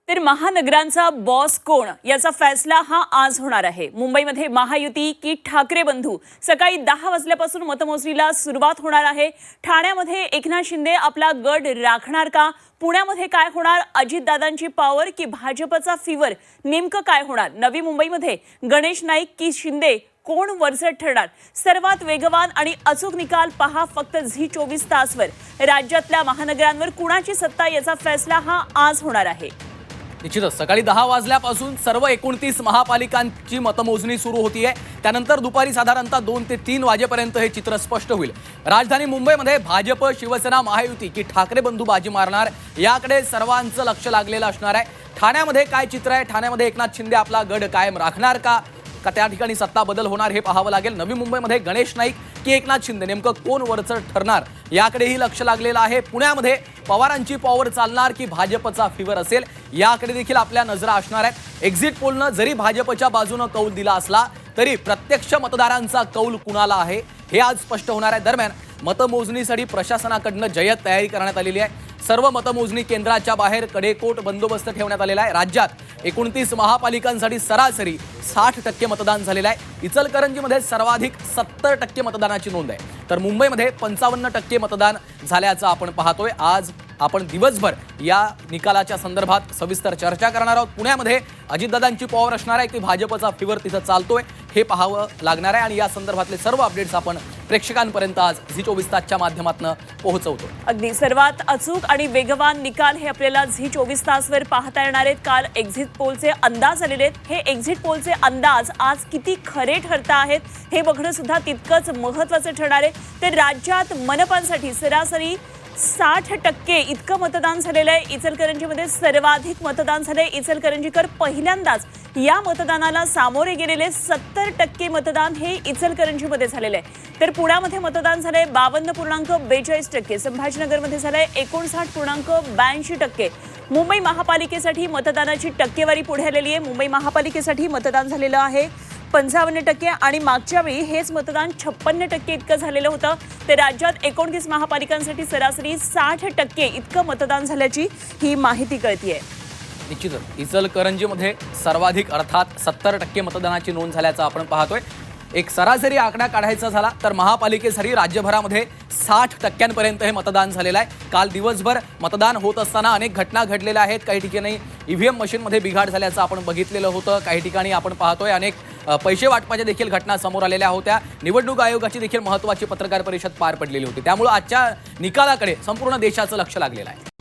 तर महानगरांचा बॉस कोण याचा फैसला हा आज होणार आहे। मुंबईमध्ये महायुती की ठाकरे बंधू सकाळी 10 वाजल्यापासून मतमोजणीला सुरुवात होणार आहे। ठाण्यामध्ये एकनाथ शिंदे आपला गड राखणार का? पुण्यामध्ये काय होणार? अजितदादांची पॉवर की भाजपचा फीवर? नेमकं काय होणार? नवी मुंबईमध्ये गणेश नाईक की शिंदे कोण वरचढ ठरणार? सर्वात वेगवान आणि अचूक निकाल पहा फक्त झी 24 तासवर। राज्यातल्या महानगरांवर कुणाची सत्ता याचा फैसला हा आज होणार आहे। निश्चितच सकाळी 10 वाजल्यापासून सर्व 29 महापालिकांची मतमोजणी सुरू होतीये। त्यानंतर दुपारी साधारणतः 2 ते 3 वाजेपर्यंत हे चित्र स्पष्ट होईल। राजधानी मुंबईमध्ये भाजप, शिवसेना, महायुती की ठाकरे बंधू बाजी मारणार याकडे सर्वांचं लक्ष लागलेलं असणार आहे। ठाण्यामध्ये काय चित्र आहे? ठाण्यामध्ये एकनाथ शिंदे आपला गड कायम राखणार का त्या ठिकाणी सत्ता बदल होणार हे पाहावं लागेल। नवी मुंबईमध्ये गणेश नाईक की एकनाथ शिंदे नेमकं कोण वरचढ ठरणार याकडेही लक्ष लागलेलं आहे। पुण्यामध्ये पवारांची पॉवर चालणार की भाजपचा फीवर असेल याकडे देखील आपल्या नजरा असणार आहेत। एक्झिट पोलनं जरी भाजपच्या बाजूने कौल दिला असला तरी प्रत्यक्ष मतदारांचा कौल कुणाला आहे हे आज स्पष्ट होणार आहे। दरम्यान मतमोजणीसाठी प्रशासनाकडून जय्यत तयारी करण्यात आलेली आहे। सर्व मतमोजणी केंद्राच्या बाहेर कडेकोट बंदोबस्त ठेवण्यात आलेला आहे। राज्यात 29 महापालिकांसाठी सरासरी 60% मतदान झालेलं आहे। इचलकरंजीमध्ये सर्वाधिक 70% मतदानाची नोंद आहे, तर मुंबईमध्ये 55% मतदान झाल्याचं आपण पाहतोय। आज आपण दिवसभर या निकालाच्या संदर्भात सविस्तर चर्चा करणार आहोत। पुण्यामध्ये अजितदादांची पॉवर असणार आहे की भाजपचा फीवर तिथं चालतोय हे पाहावं लागणार आहे आणि या संदर्भातले सर्व अपडेट्स आपण प्रेक्षकांपर्यंत आज झी 24 तासच्या माध्यमातून पोहोचवतो। अगदी सर्वात अचूक आणि वेगवान निकाल हे आपल्याला झी 24 तासवर पाहता येणार आहेत। काल एक्झिट पोलचे अंदाज आलेले आहेत। हे एक्झिट पोलचे अंदाज आज किती खरे ठरत आहेत हे बघणं सुद्धा तितकंच महत्त्वाचं ठरणार आहे। तर राज्यात मनपांसाठी सरासरी 60% इतकं मतदान झालेलं आहे। इचलकरंजीमध्ये सर्वाधिक मतदान झालंय। इचलकरंजीकर पहिल्यांदाच या मतदानाला सामोरे गेलेले 70% मतदान हे इचलकरंजीमध्ये झालेलं आहे। तर पुण्यामध्ये मतदान झालंय 52.42%, संभाजीनगरमध्ये झालंय 59.82%। मुंबई महापालिकेसाठी मतदानाची टक्केवारी पुढे आलेली आहे। मुंबई महापालिकेसाठी मतदान झालेलं आहे 55% आणि मागच्या वेळी हेच मतदान 56% इतकं झालेलं होतं। तर राज्यात 29 महापालिकांसाठी सरासरी 60% इतकं मतदान झाल्याची ही माहिती कळतीये। निश्चितच इचलकरंजीमध्ये सर्वाधिक अर्थात 70% मतदानाची नोंद झाल्याचं आपण पाहतोय। एक सरासरी आकडा काढायचा झाला तर महापालिकेसाठी राज्यभरामध्ये 60% हे मतदान झालेलं आहे। काल दिवसभर मतदान होत असताना अनेक घटना घडलेल्या आहेत। काही ठिकाणी ईव्हीएम मशीनमध्ये बिघाड झाल्याचं आपण बघितलेलं होतं। काही ठिकाणी आपण पाहतोय अनेक पैसे वाटपाच्या देखील घटना समोर आलेल्या होत्या। निवडणूक आयोगाची देखील महत्त्वाची पत्रकार परिषद पार पडलेली होती। त्यामुळे आजच्या निकालाकडे संपूर्ण देशाचं लक्ष लागलेलं आहे।